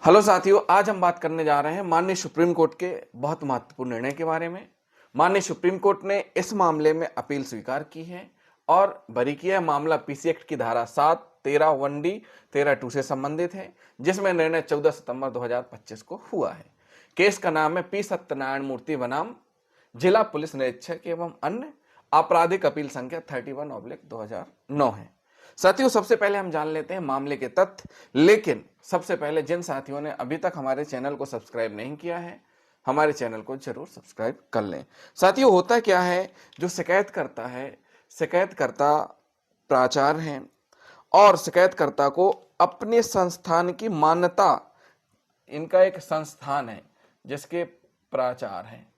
Hello साथियों, आज हम बात करने जा रहे हैं माननीय सुप्रीम कोर्ट के बहुत महत्वपूर्ण निर्णय के बारे में। माननीय सुप्रीम कोर्ट ने इस मामले में अपील स्वीकार की है और बरी किया है। मामला पीसी एक्ट की धारा 7, 13 1D, 13 2 से संबंधित है, जिसमें निर्णय 14 सितंबर 2025 को हुआ है। केस का नाम है पी सत्यनारायण मूर्ति बनाम जिला पुलिस निरीक्षक एवं अन्य आपराधिक अपील संख्या 31/2009 है। साथियों, सबसे पहले हम जान लेते हैं मामले के तथ्य। लेकिन सबसे पहले जिन साथियों ने अभी तक हमारे चैनल को सब्सक्राइब नहीं किया है, हमारे चैनल को जरूर सब्सक्राइब कर लें। साथियों, होता क्या है, जो शिकायत करता है, शिकायतकर्ता प्राचार्य हैं और शिकायतकर्ता को अपने संस्थान की मान्यता, इनका एक संस्थान है जिसके प्राचार्य हैं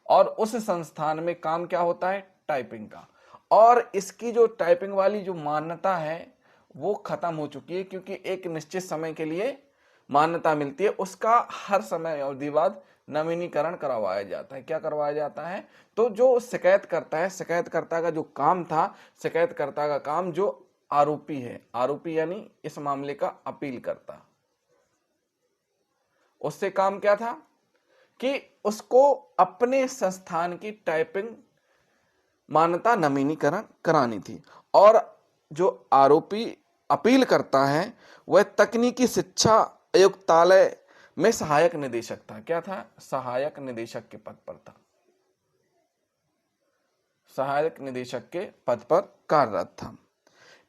और उस संस्थान में काम क्या होता है, टाइपिंग का। और इसकी जो टाइपिंग वाली जो मान्यता है वो खत्म हो चुकी है, क्योंकि एक निश्चित समय के लिए मान्यता मिलती है, उसका हर समय अवधि बाद नवीनीकरण करवाया जाता है। क्या करवाया जाता है? तो जो शिकायत करता है, शिकायतकर्ता का जो काम था, शिकायतकर्ता का काम जो आरोपी है, आरोपी यानी इस मामले का अपील करता, उससे काम क्या था कि उसको अपने संस्थान की टाइपिंग मान्यता नवीनीकरण करानी थी। और जो आरोपी अपील करता है वह तकनीकी शिक्षा आयुक्तालय में सहायक निदेशक था। क्या था? सहायक निदेशक के पद पर था, सहायक निदेशक के पद पर कार्यरत था।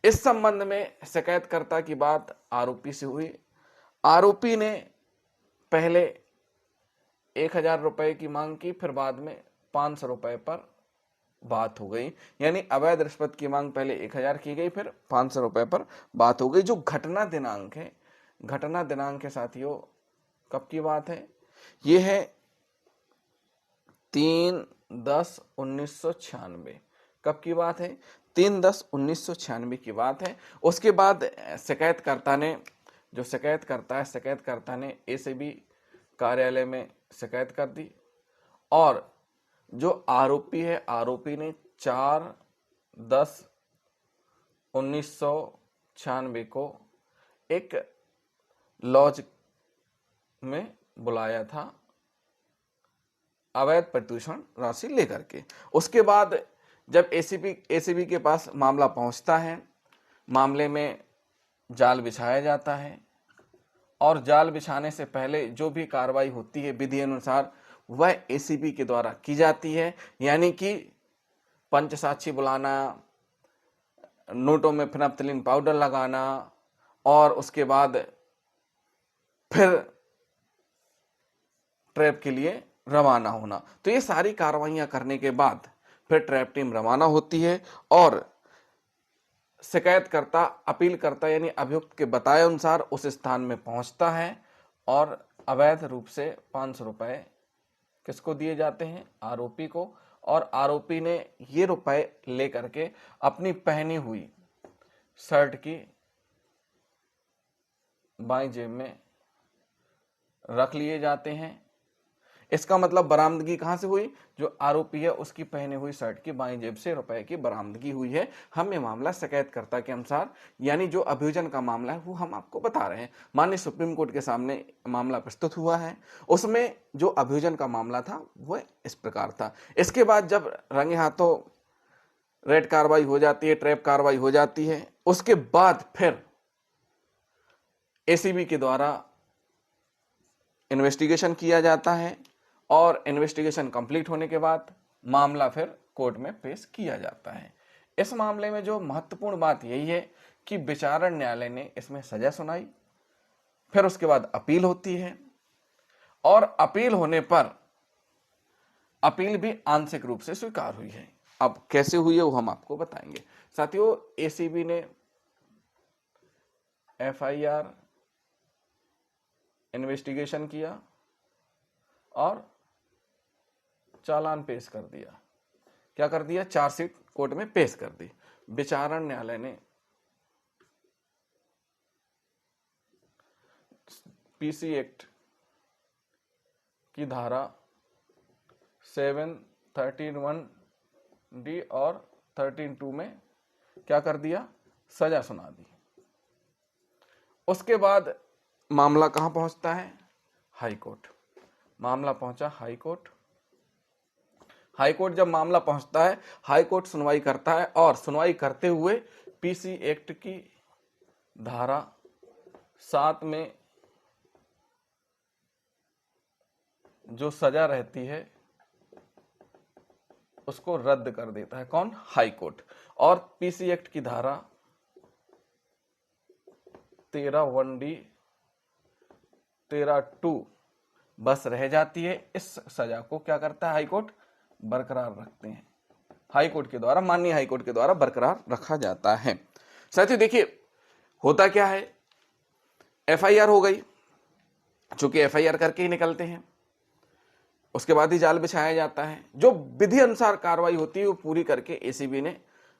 इस संबंध में शिकायतकर्ता की बात आरोपी से हुई। आरोपी ने पहले 1000 रुपए की मांग की, फिर बाद में 500 रुपए पर बात हो गई। यानी अवैध रिश्वत की मांग पहले 1000 की गई, फिर 500 रुपए पर बात हो गई। जो घटना दिनांक है, घटना दिनांक के साथियों कब की बात है? ये है 3/10/1996। कब की बात है? 3/10/1996 की बात है। उसके बाद शिकायतकर्ता ने, जो शिकायतकर्ता है, शिकायतकर्ता ने एसीबी कार्यालय में शिकायत कर दी और जो आरोपी है, आरोपी ने 4/10/1996 को एक लॉज में बुलाया था अवैध प्रदूषण राशि लेकर के। उसके बाद जब एसीबी के पास मामला पहुंचता है, मामले में जाल बिछाया जाता है और जाल बिछाने से पहले जो भी कार्रवाई होती है विधि अनुसार वह एसीबी के द्वारा की जाती है। यानी कि पंचसाक्षी बुलाना, नोटों में फिनाप्थिलीन पाउडर लगाना और उसके बाद फिर ट्रैप के लिए रवाना होना। तो ये सारी कार्रवाइयां करने के बाद फिर ट्रैप टीम रवाना होती है और शिकायतकर्ता, अपीलकर्ता यानी अभियुक्त के बताए अनुसार उस स्थान में पहुंचता है और अवैध रूप से 500 रुपए किसको दिए जाते हैं? आरोपी को। और आरोपी ने ये रुपए लेकर के अपनी पहनी हुई शर्ट की बाईं जेब में रख लिए जाते हैं। इसका मतलब बरामदगी कहां से हुई? जो आरोपी है उसकी पहने हुई शर्ट की बाईं जेब से रुपए की बरामदगी हुई है। हम ये मामला शिकायतकर्ता के अनुसार, यानी जो अभियोजन का मामला है, वो हम आपको बता रहे हैं। माननीय सुप्रीम कोर्ट के सामने मामला प्रस्तुत हुआ है, उसमें जो अभियोजन का मामला था वह इस प्रकार था। इसके बाद जब रंगे हाथों रेड कार्रवाई हो जाती है, ट्रैप कार्रवाई हो जाती है, उसके बाद फिर एसीबी के द्वारा इन्वेस्टिगेशन किया जाता है और इन्वेस्टिगेशन कंप्लीट होने के बाद मामला फिर कोर्ट में पेश किया जाता है। इस मामले में जो महत्वपूर्ण बात यही है कि विचारण न्यायालय ने इसमें सजा सुनाई, फिर उसके बाद अपील होती है और अपील होने पर अपील भी आंशिक रूप से स्वीकार हुई है। अब कैसे हुई है वो हम आपको बताएंगे। साथियों, एसीबी ने एफआईआर, इन्वेस्टिगेशन किया और चालान पेश कर दिया। क्या कर दिया? चार्जशीट कोर्ट में पेश कर दी। विचारण न्यायालय ने पीसी एक्ट की धारा 7, 13(1)(d) और 13(2) में क्या कर दिया? सजा सुना दी। उसके बाद मामला कहां पहुंचता है? High court. मामला पहुंचा हाई कोर्ट। हाई कोर्ट जब मामला पहुंचता है, हाई कोर्ट सुनवाई करता है और सुनवाई करते हुए पीसी एक्ट की धारा 7 में जो सजा रहती है उसको रद्द कर देता है। कौन? High court. और पीसी एक्ट की धारा 13(1)(d), 13(2) बस रह जाती है। इस सजा को क्या करता है हाई कोर्ट? बरकरार रखते हैं। हाई कोर्ट के द्वारा, माननीय हाई कोर्ट के द्वारा बरकरार रखा जाता है। साथियों देखिए, होता क्या है, एफआईआर हो गई, चूंकि एफआईआर करके ही निकलते हैं, उसके बाद ही जाल बिछाया जाता है। जो विधि अनुसार कार्रवाई होती है वो पूरी करके एसीबी ने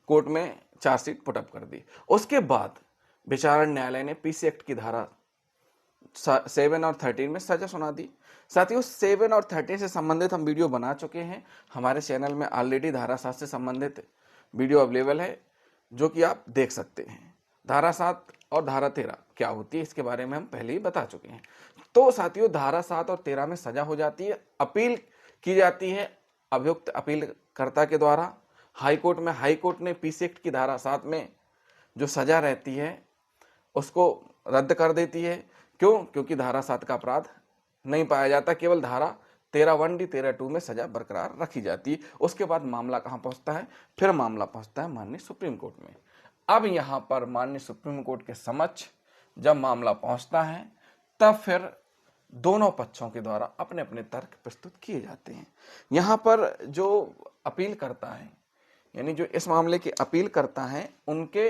कोर्ट में चार्जशीट पुटअप कर दी। उसके बाद विचारण न्यायालय ने पीसी एक्ट की धारा 7 और 13 में सजा सुना दी। साथियों 7 और 13 से संबंधित हम वीडियो बना चुके हैं। हमारे चैनल में ऑलरेडी धारा 7 से संबंधित वीडियो अवेलेबल है, जो कि आप देख सकते हैं। धारा 7 और धारा 13 क्या होती है इसके बारे में हम पहले ही बता चुके हैं। तो साथियों धारा 7 और 13 में सजा हो जाती है, अपील की जाती है अभियुक्त अपीलकर्ता के द्वारा हाई कोर्ट में। हाई कोर्ट ने पीसी एक्ट की धारा 7 में जो सजा रहती है उसको रद्द कर देती है। क्यों? क्योंकि धारा 7 का अपराध नहीं पाया जाता, केवल धारा 13(1)(d), 13(2) में सजा बरकरार रखी जाती है। उसके बाद मामला कहां पहुंचता है? फिर मामला पहुंचता है माननीय सुप्रीम कोर्ट में। अब यहां पर माननीय सुप्रीम कोर्ट के समक्ष जब मामला पहुंचता है, तब फिर दोनों पक्षों के द्वारा अपने अपने तर्क प्रस्तुत किए जाते हैं। यहां पर जो अपील करता है, यानी जो इस मामले की अपील करता है, उनके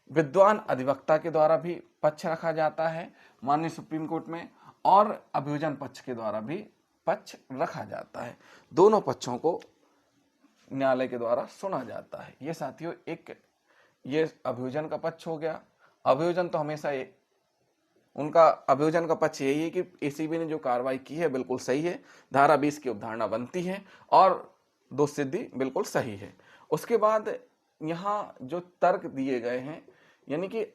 विद्वान अधिवक्ता के द्वारा भी पक्ष रखा जाता है माननीय सुप्रीम कोर्ट में, और अभियोजन पक्ष के द्वारा भी पक्ष रखा जाता है। दोनों पक्षों को न्यायालय के द्वारा सुना जाता है। ये साथियों एक ये अभियोजन का पक्ष हो गया। अभियोजन तो हमेशा उनका अभियोजन का पक्ष यही है कि एसीबी ने जो कार्रवाई की है बिल्कुल सही है, धारा 20 की अवधारणा बनती है और दोष सिद्धि बिल्कुल सही है। उसके बाद यहाँ जो तर्क दिए गए हैं, यानी कि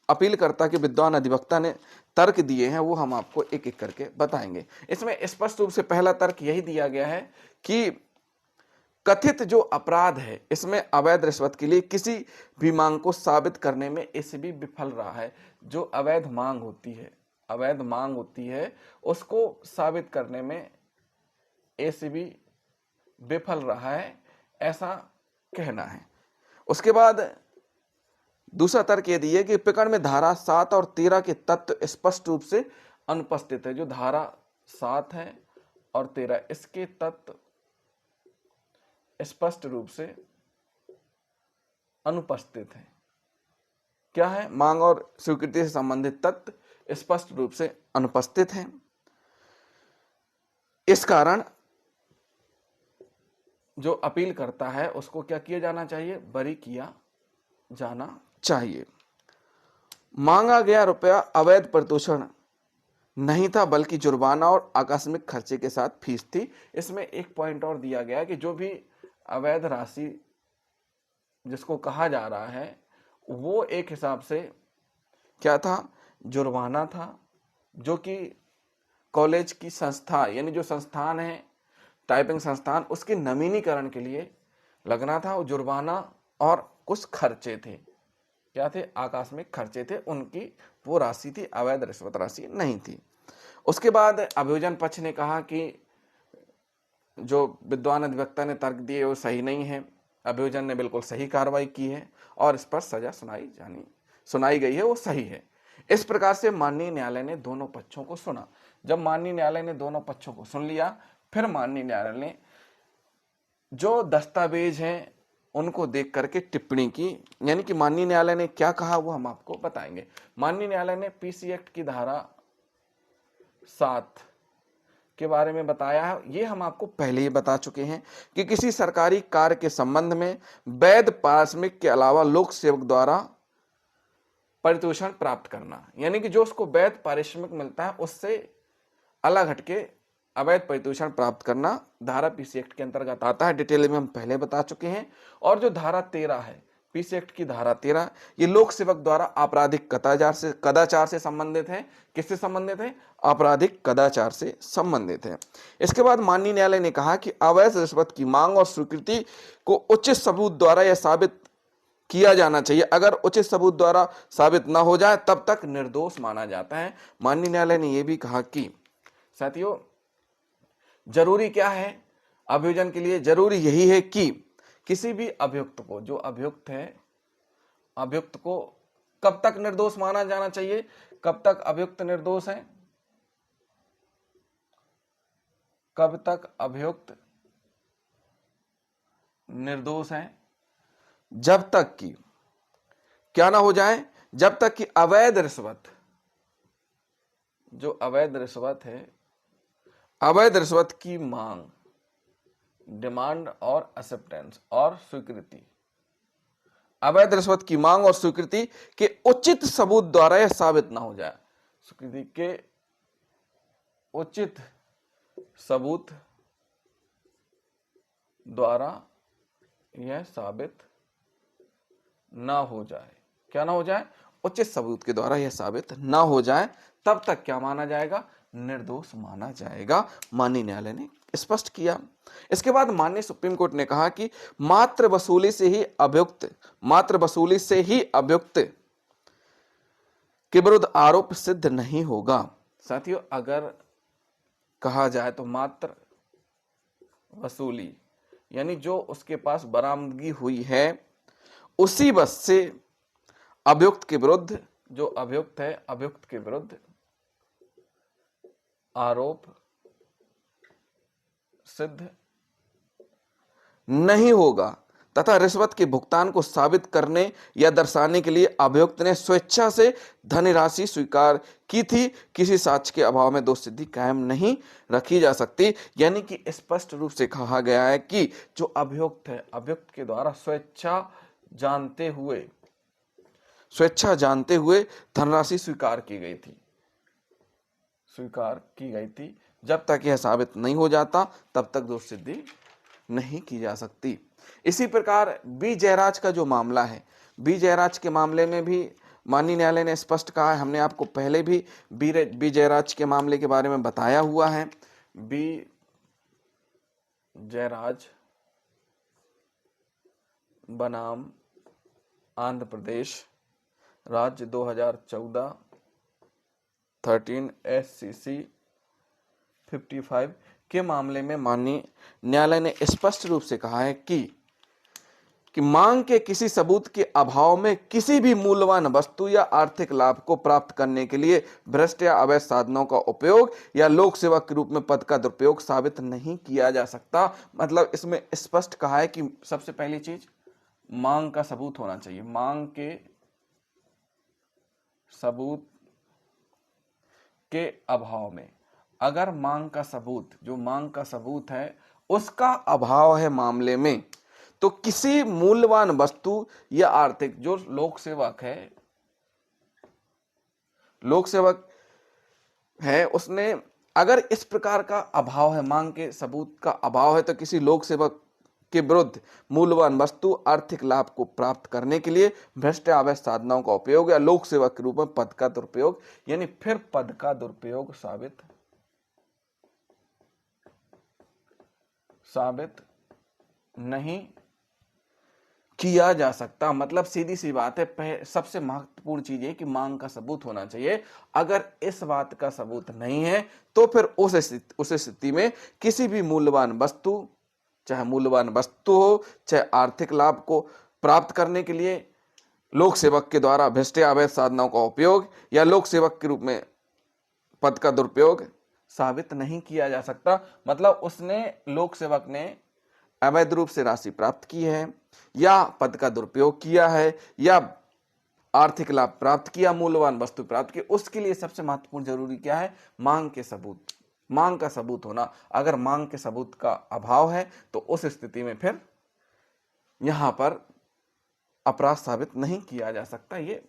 अपीलकर्ता के विद्वान अधिवक्ता ने तर्क दिए हैं, वो हम आपको एक एक करके बताएंगे। इसमें स्पष्ट रूप से पहला तर्क यही दिया गया है कि कथित जो अपराध है इसमें अवैध रिश्वत के लिए किसी भी मांग को साबित करने में एसीबी विफल रहा है। जो अवैध मांग होती है उसको साबित करने में एसीबी विफल रहा है, ऐसा कहना है। उसके बाद दूसरा तर्क यह दिया कि प्रकरण में धारा 7 और 13 के तत्व स्पष्ट रूप से अनुपस्थित है। जो धारा 7 है और 13, इसके तत्व स्पष्ट रूप से अनुपस्थित है। क्या है? मांग और स्वीकृति से संबंधित तत्व स्पष्ट रूप से अनुपस्थित हैं। इस कारण जो अपील करता है उसको क्या किया जाना चाहिए? बरी किया जाना चाहिए। मांगा गया रुपया अवैध प्रदूषण नहीं था, बल्कि जुर्माना और आकस्मिक खर्चे के साथ फीस थी। इसमें एक पॉइंट और दिया गया कि जो भी अवैध राशि जिसको कहा जा रहा है वो एक हिसाब से क्या था? जुर्माना था, जो कि कॉलेज की संस्था, यानी जो संस्थान है टाइपिंग संस्थान, उसके नवीनीकरण के लिए लगना था। वो जुर्माना और कुछ खर्चे थे। क्या थे? आकस्मिक खर्चे थे, उनकी वो राशि थी, अवैध रिश्वत राशि नहीं थी। उसके बाद अभियोजन पक्ष ने कहा कि जो विद्वान अधिवक्ता ने तर्क दिए वो सही नहीं है, अभियोजन ने बिल्कुल सही कार्रवाई की है और इस पर सजा सुनाई गई है, वो सही है। इस प्रकार से माननीय न्यायालय ने दोनों पक्षों को सुना। जब माननीय न्यायालय ने दोनों पक्षों को सुन लिया, फिर माननीय न्यायालय ने जो दस्तावेज हैं उनको देख करके टिप्पणी की। यानी कि माननीय न्यायालय ने क्या कहा वो हम आपको बताएंगे। माननीय न्यायालय ने पीसी एक्ट की धारा 7 के बारे में बताया है। ये हम आपको पहले ही बता चुके हैं कि किसी सरकारी कार्य के संबंध में वैध पारिश्रमिक के अलावा लोक सेवक द्वारा पारितोषिक प्राप्त करना, यानी कि जो उसको वैध पारिश्रमिक मिलता है उससे अलग हटके अवैध पारितोषिक प्राप्त करना धारा पीसी एक्ट के अंतर्गत आता है। डिटेल में हम पहले बता चुके हैं। और जो धारा 13 है, पीसी एक्ट की धारा 13 ये लोक सेवक द्वारा आपराधिक कदाचार से संबंधित है। किससे संबंधित है? आपराधिक कदाचार से संबंधित है। इसके बाद माननीय न्यायालय ने कहा कि अवैध रिश्वत की मांग और स्वीकृति को उचित सबूत द्वारा यह साबित किया जाना चाहिए। अगर उचित सबूत द्वारा साबित ना हो जाए तब तक निर्दोष माना जाता है। माननीय न्यायालय ने यह भी कहा कि साथियों, जरूरी क्या है अभियोजन के लिए? जरूरी यही है कि किसी भी अभियुक्त को, जो अभियुक्त है, अभियुक्त को कब तक निर्दोष माना जाना चाहिए? कब तक अभियुक्त निर्दोष है? कब तक अभियुक्त निर्दोष है? जब तक कि क्या ना हो जाए, जब तक कि अवैध रिश्वत, जो अवैध रिश्वत है, अवैध रिश्वत की मांग, डिमांड और एक्सेप्टेंस और स्वीकृति, अवैध रिश्वत की मांग और स्वीकृति के उचित सबूत द्वारा यह साबित ना हो जाए। स्वीकृति के उचित सबूत द्वारा यह साबित ना हो जाए। क्या ना हो जाए? उचित सबूत के द्वारा यह साबित ना हो जाए, तब तक क्या माना जाएगा? निर्दोष माना जाएगा। माननीय न्यायालय ने स्पष्ट किया। इसके बाद माननीय सुप्रीम कोर्ट ने कहा कि मात्र वसूली से ही अभियुक्त के विरुद्ध आरोप सिद्ध नहीं होगा। साथियों, अगर कहा जाए तो मात्र वसूली यानी जो उसके पास बरामदगी हुई है उसी बस से अभियुक्त के विरुद्ध, जो अभियुक्त है, अभियुक्त के विरुद्ध आरोप सिद्ध नहीं होगा तथा रिश्वत के भुगतान को साबित करने या दर्शाने के लिए अभियुक्त ने स्वेच्छा से धनराशि स्वीकार की थी, किसी साक्ष्य के अभाव में दोष सिद्धि कायम नहीं रखी जा सकती। यानी कि स्पष्ट रूप से कहा गया है कि जो अभियुक्त है, अभियुक्त के द्वारा स्वेच्छा जानते हुए धनराशि स्वीकार की गई थी। जब तक यह साबित नहीं हो जाता तब तक दोष सिद्धि नहीं की जा सकती। इसी प्रकार बी जयराज का जो मामला है, बी जयराज के मामले में भी माननीय न्यायालय ने स्पष्ट कहा है, हमने आपको पहले भी बी जयराज के मामले के बारे में बताया हुआ है। बी जयराज बनाम आंध्र प्रदेश राज्य 2014 13 SCC 55 के मामले में माननीय न्यायालय ने स्पष्ट रूप से कहा है कि मांग के किसी सबूत के अभाव में किसी भी मूल्यवान वस्तु या आर्थिक लाभ को प्राप्त करने के लिए भ्रष्ट या अवैध साधनों का उपयोग या लोक सेवा के रूप में पद का दुरुपयोग साबित नहीं किया जा सकता। मतलब इसमें स्पष्ट कहा है कि सबसे पहली चीज मांग का सबूत होना चाहिए। मांग के सबूत के अभाव में, अगर मांग का सबूत, जो मांग का सबूत है उसका अभाव है मामले में, तो किसी मूल्यवान वस्तु या आर्थिक, जो लोक सेवक है उसने अगर इस प्रकार का अभाव है, मांग के सबूत का अभाव है, तो किसी लोक सेवक के विरुद्ध मूल्यवान वस्तु आर्थिक लाभ को प्राप्त करने के लिए भ्रष्ट या अवैध साधनों का उपयोग या लोक सेवक के रूप में पद का दुरुपयोग, यानी फिर पद का दुरुपयोग साबित नहीं किया जा सकता। मतलब सीधी सी बात है, सबसे महत्वपूर्ण चीज है कि मांग का सबूत होना चाहिए। अगर इस बात का सबूत नहीं है तो फिर उस स्थिति में किसी भी मूल्यवान वस्तु, चाहे मूल्यवान वस्तु हो, चाहे आर्थिक लाभ को प्राप्त करने के लिए लोक सेवक के द्वारा भ्रष्ट या अवैध साधनों का उपयोग या लोक सेवक के रूप में पद का दुरुपयोग साबित नहीं किया जा सकता। मतलब उसने, लोक सेवक ने अवैध रूप से राशि प्राप्त की है या पद का दुरुपयोग किया है या आर्थिक लाभ प्राप्त किया, मूल्यवान वस्तु प्राप्त की, उसके लिए सबसे महत्वपूर्ण जरूरी क्या है? मांग के सबूत, मांग का सबूत होना। अगर मांग के सबूत का अभाव है तो उस स्थिति में फिर यहां पर अपराध साबित नहीं किया जा सकता। ये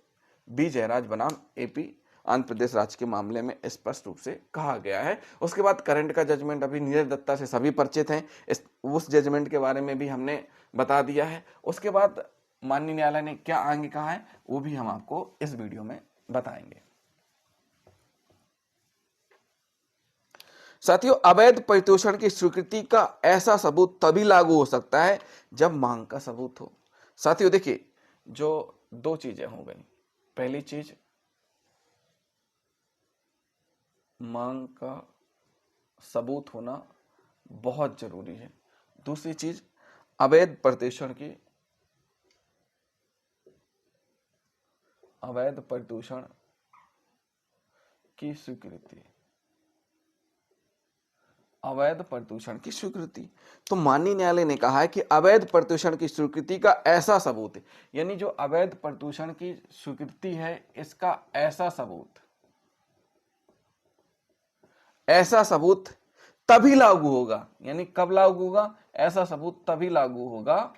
बी जयराज बनाम एपी आंध्र प्रदेश राज्य के मामले में स्पष्ट रूप से कहा गया है। उसके बाद करंट का जजमेंट अभी नीरज दत्ता से सभी परिचित हैं, उस जजमेंट के बारे में भी हमने बता दिया है। उसके बाद माननीय न्यायालय ने क्या आगे कहा है वो भी हम आपको इस वीडियो में बताएंगे। साथियों, अवैध परितोषण की स्वीकृति का ऐसा सबूत तभी लागू हो सकता है जब मांग का सबूत हो। साथियों देखिए, जो दो चीजें हो गई, पहली चीज मांग का सबूत होना बहुत जरूरी है, दूसरी चीज अवैध परितोषण की स्वीकृति, अवैध प्रदूषण की स्वीकृति। तो माननीय न्यायालय ने कहा है कि अवैध प्रदूषण की स्वीकृति का ऐसा सबूत है, यानी जो अवैध प्रदूषण की स्वीकृति है इसका ऐसा सबूत तभी लागू होगा। यानी कब लागू होगा? ऐसा सबूत तभी लागू होगा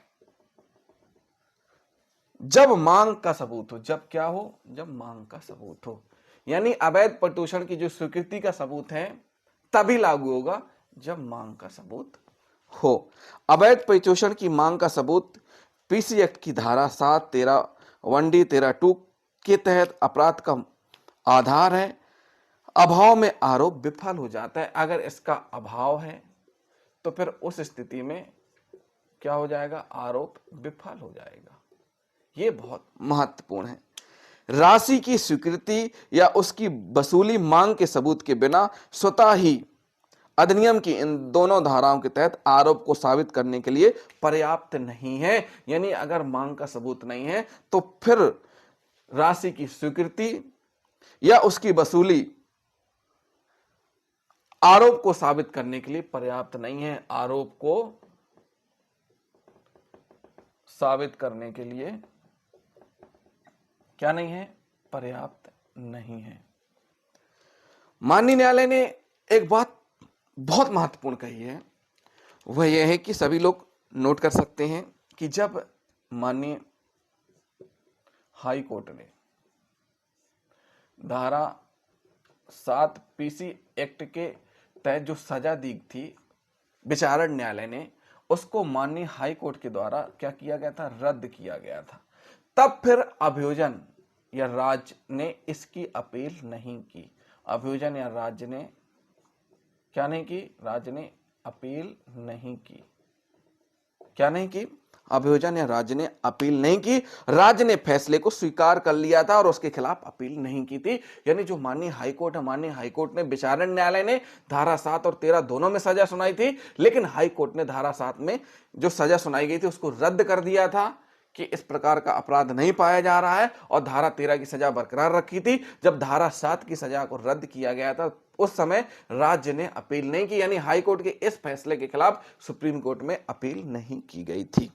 जब मांग का सबूत हो। जब क्या हो? जब मांग का सबूत हो। यानी अवैध प्रदूषण की जो स्वीकृति का सबूत है तभी लागू होगा जब मांग का सबूत हो। अवैध प्रदूषण की मांग का सबूत पीसी एक्ट की धारा 7, 13, 1D, 13(2) के तहत अपराध का आधार है। अभाव में आरोप विफल हो जाता है। अगर इसका अभाव है तो फिर उस स्थिति में क्या हो जाएगा? आरोप विफल हो जाएगा। यह बहुत महत्वपूर्ण है। राशि की स्वीकृति या उसकी वसूली मांग के सबूत के बिना स्वतः ही अधिनियम की इन दोनों धाराओं के तहत आरोप को साबित करने के लिए पर्याप्त नहीं है। यानी अगर मांग का सबूत नहीं है तो फिर राशि की स्वीकृति या उसकी वसूली आरोप को साबित करने के लिए पर्याप्त नहीं है। आरोप को साबित करने के लिए क्या नहीं है? पर्याप्त नहीं है। माननीय न्यायालय ने एक बात बहुत महत्वपूर्ण कही है, वह यह है कि सभी लोग नोट कर सकते हैं कि जब माननीय हाई कोर्ट ने धारा 7 पीसी एक्ट के तहत जो सजा दी थी विचारण न्यायालय ने, उसको माननीय हाई कोर्ट के द्वारा क्या किया गया था? रद्द किया गया था। तब फिर अभियोजन या राज्य ने इसकी अपील नहीं की। अभियोजन या राज्य ने क्या नहीं की? राज्य ने अपील नहीं की। क्या नहीं की? अभियोजन या राज्य ने अपील नहीं की। राज्य ने फैसले को स्वीकार कर लिया था और उसके खिलाफ अपील नहीं की थी। यानी जो माननीय हाईकोर्ट है, माननीय हाईकोर्ट ने, विचारण न्यायालय ने धारा 7 और 13 दोनों में सजा सुनाई थी, लेकिन हाईकोर्ट ने धारा 7 में जो सजा सुनाई गई थी उसको रद्द कर दिया था कि इस प्रकार का अपराध नहीं पाया जा रहा है, और धारा 13 की सजा बरकरार रखी थी। जब धारा 7 की सजा को रद्द किया गया था उस समय राज्य ने अपील नहीं की, यानी हाई कोर्ट के इस फैसले के खिलाफ सुप्रीम कोर्ट में अपील नहीं की गई थी।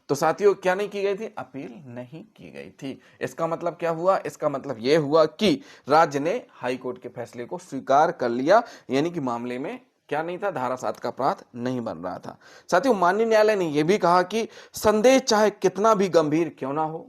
तो साथियों, क्या नहीं की गई थी? अपील नहीं की गई थी। इसका मतलब क्या हुआ? इसका मतलब यह हुआ कि राज्य ने हाई कोर्ट के फैसले को स्वीकार कर लिया, यानी कि मामले में क्या नहीं था? धारा 7 का अपराध नहीं बन रहा था। साथियों, माननीय न्यायालय ने यह भी कहा कि संदेह चाहे कितना भी गंभीर क्यों ना हो,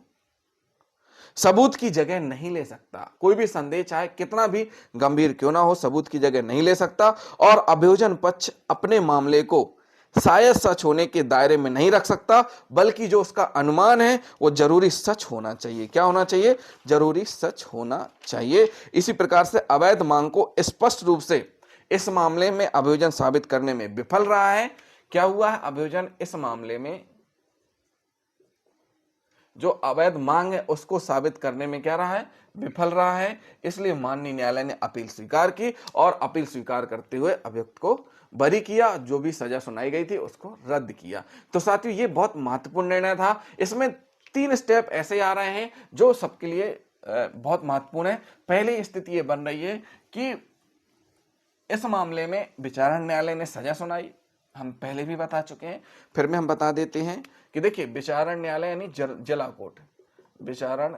सबूत की जगह नहीं ले सकता। कोई भी संदेह चाहे कितना भी गंभीर क्यों ना हो, सबूत की जगह नहीं ले सकता, और अभियोजन पक्ष अपने मामले को शायद सच होने के दायरे में नहीं रख सकता, बल्कि जो उसका अनुमान है वो जरूरी सच होना चाहिए। क्या होना चाहिए? जरूरी सच होना चाहिए। इसी प्रकार से अवैध मांग को स्पष्ट रूप से इस मामले में अभियोजन साबित करने में विफल रहा है। क्या हुआ है? अभियोजन इस मामले में जो अवैध मांग है उसको साबित करने में क्या रहा है? विफल रहा है। इसलिए माननीय न्यायालय ने अपील स्वीकार की, और अपील स्वीकार करते हुए अभियुक्त को बरी किया, जो भी सजा सुनाई गई थी उसको रद्द किया। तो साथियों, ये बहुत महत्वपूर्ण निर्णय था। इसमें 3 स्टेप ऐसे आ रहे हैं जो सबके लिए बहुत महत्वपूर्ण है। पहली स्थिति ये बन रही है कि इस मामले में विचारण न्यायालय ने सजा सुनाई, हम पहले भी बता चुके हैं, फिर में हम बता देते हैं कि देखिए, विचारण न्यायालय यानी जिला कोर्ट, विचारण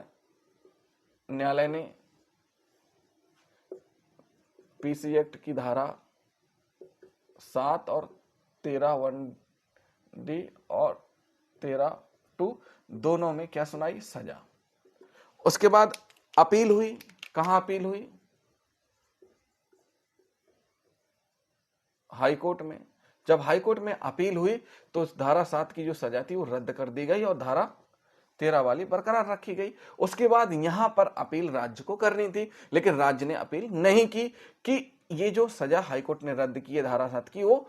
न्यायालय ने पीसी एक्ट की धारा 7 और 13 1D और 13(2) दोनों में क्या सुनाई? सजा। उसके बाद अपील हुई। कहां अपील हुई? हाई कोर्ट में। जब हाई कोर्ट में अपील हुई तो उस धारा 7 की जो सजा थी वो रद्द कर दी गई और धारा 13 वाली बरकरार रखी गई। उसके बाद यहां पर अपील राज्य को करनी थी, लेकिन राज्य ने अपील नहीं की कि ये जो सजा हाईकोर्ट ने रद्द की है धारा 7 की, वो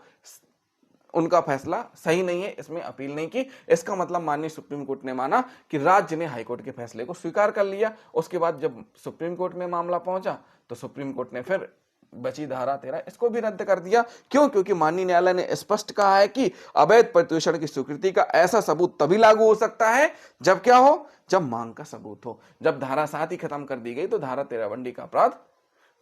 उनका फैसला सही नहीं है, इसमें अपील नहीं की। इसका मतलब माननीय सुप्रीम कोर्ट ने माना कि राज्य ने हाईकोर्ट के फैसले को स्वीकार कर लिया। उसके बाद जब सुप्रीम कोर्ट में मामला पहुंचा तो सुप्रीम कोर्ट ने फिर बची धारा 13 इसको भी रद्द कर दिया। क्यों? क्योंकि माननीय न्यायालय ने स्पष्ट कहा है कि अवैध प्रतिषेधन की स्वीकृति का ऐसा सबूत तभी लागू हो सकता है जब क्या हो, जब मांग का सबूत हो। जब धारा 7 ही खत्म कर दी गई तो धारा 13 बंडी का अपराध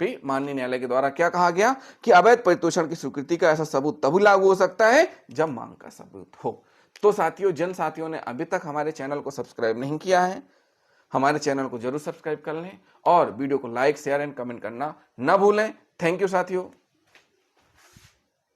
भी माननीय न्यायालय के द्वारा क्या कहा गया कि अवैध परितोषण की स्वीकृति का ऐसा सबूत तभी लागू हो सकता है जब मांग का सबूत हो। तो साथियों, जिन साथियों ने अभी तक हमारे चैनल को सब्सक्राइब नहीं किया है, हमारे चैनल को जरूर सब्सक्राइब कर लें और वीडियो को लाइक, शेयर एंड कमेंट करना न भूलें। थैंक यू साथियों।